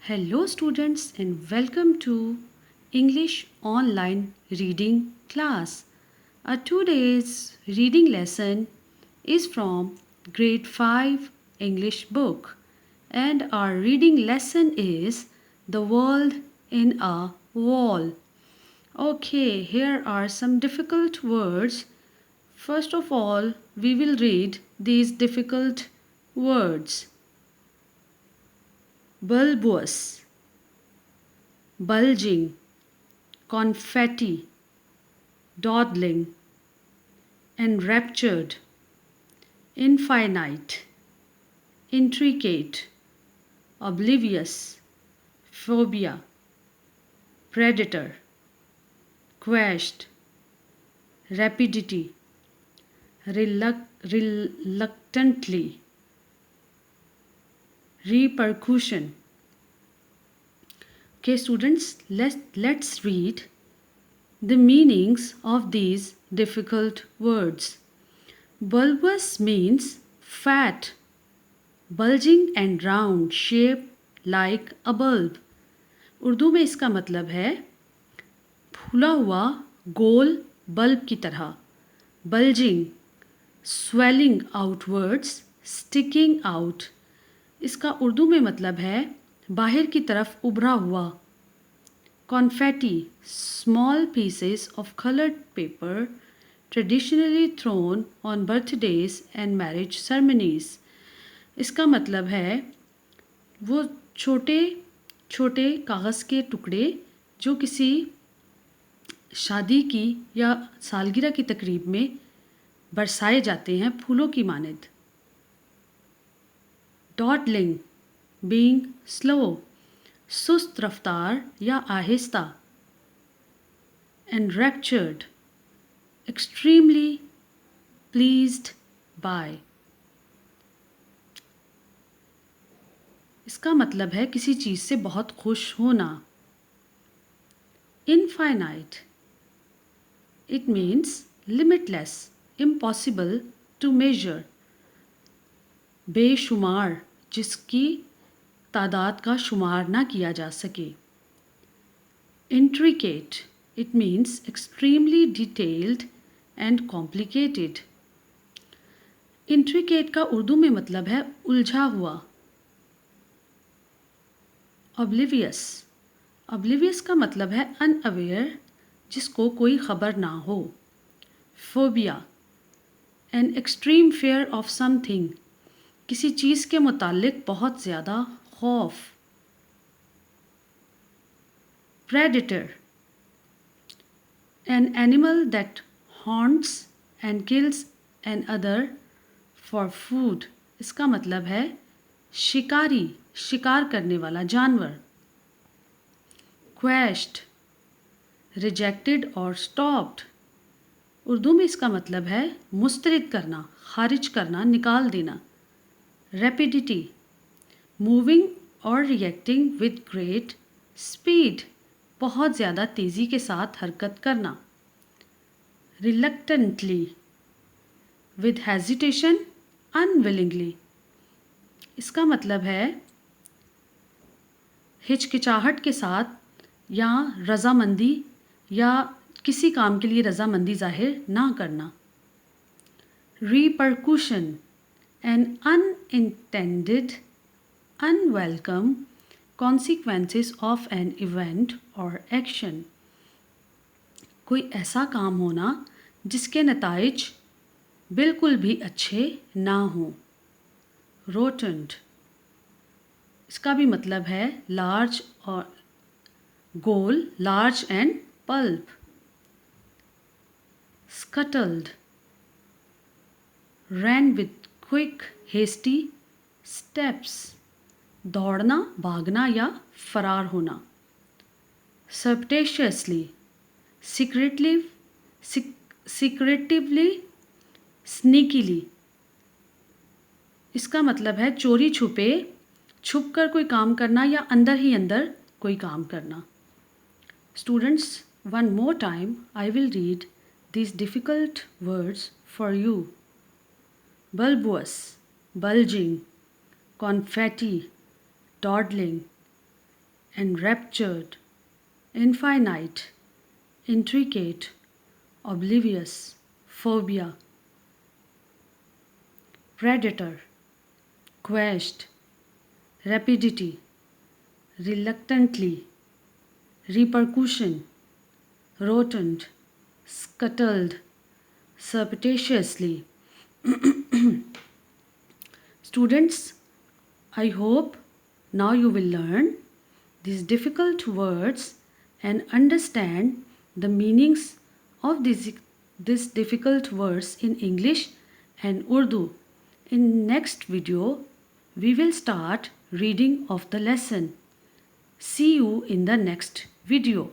Hello, students, and welcome to English online reading class. Our today's reading lesson is from grade 5 English book, and our reading lesson is The World in a Wall. Okay, here are some difficult words. First of all, we will read these difficult words. Bulbous, bulging, confetti, dawdling, enraptured, infinite, intricate, oblivious, phobia, predator, quashed, rapidity, reluctantly, repercussion. Okay, students, let's read the meanings of these difficult words. Bulbous means fat, bulging and round, shaped like a bulb. Urdu में इसका मतलब है फूला हुआ गोल bulb की तरह. bulging, swelling outwards, sticking out. इसका उर्दू में मतलब है बाहर की तरफ उभरा हुआ. Confetti, small pieces of colored paper traditionally thrown on birthdays and marriage ceremonies. इसका मतलब है वो छोटे छोटे कागज़ के टुकड़े जो किसी शादी की या सालगिरह की तकरीब में बरसाए जाते हैं फूलों की मानद. Dawdling, being slow, सुस्त रफ्तार या आहिस्ता. Enraptured, extremely pleased by. इसका मतलब है किसी चीज़ से बहुत खुश होना. Infinite, it means limitless, impossible to measure. बेशुमार, जिसकी तादाद का शुमार ना किया जा सके. Intricate, it means extremely detailed and complicated. Intricate का उर्दू में मतलब है उलझा हुआ. Oblivious, oblivious का मतलब है unaware, जिसको कोई खबर ना हो. Phobia, an extreme fear of something, किसी चीज़ के मुतालिक बहुत ज़्यादा खौफ. Predator, an animal that haunts and kills another for food. इसका मतलब है शिकारी, शिकार करने वाला जानवर. Quashed, rejected or stopped. Urdu में इसका मतलब है मुस्तरद करना, खारिज करना, निकाल देना. Rapidity, moving or reacting with great speed, बहुत ज़्यादा तेज़ी के साथ हरकत करना. Reluctantly, with hesitation, unwillingly. इसका मतलब है हिचकिचाहट के साथ या रज़ामंदी या किसी काम के लिए रज़ामंदी ज़ाहिर ना करना. Repercussion, an unintended, unwelcome consequences of an event or action. कोई ऐसा काम होना जिसके नताइज बिल्कुल भी अच्छे ना हों. Rotund, इसका भी मतलब है लार्ज और गोल, large and pulp. Scuttled, ran with quick hasty steps, दौड़ना, भागना या फरार होना. Surreptitiously, secretively, sneakily. इसका मतलब है चोरी छुपे, छुप कर कोई काम करना या अंदर ही अंदर कोई काम करना. Students, one more time I will read these difficult words for you. Bulbous, bulging, confetti, dawdling, enraptured, infinite, intricate, oblivious, phobia, predator, quest, rapidity, reluctantly, repercussion, rotund, scuttled, surreptitiously. Students, I hope now you will learn these difficult words and understand the meanings of these difficult words in English and Urdu. In next video, we will start reading of the lesson. See you in the next video.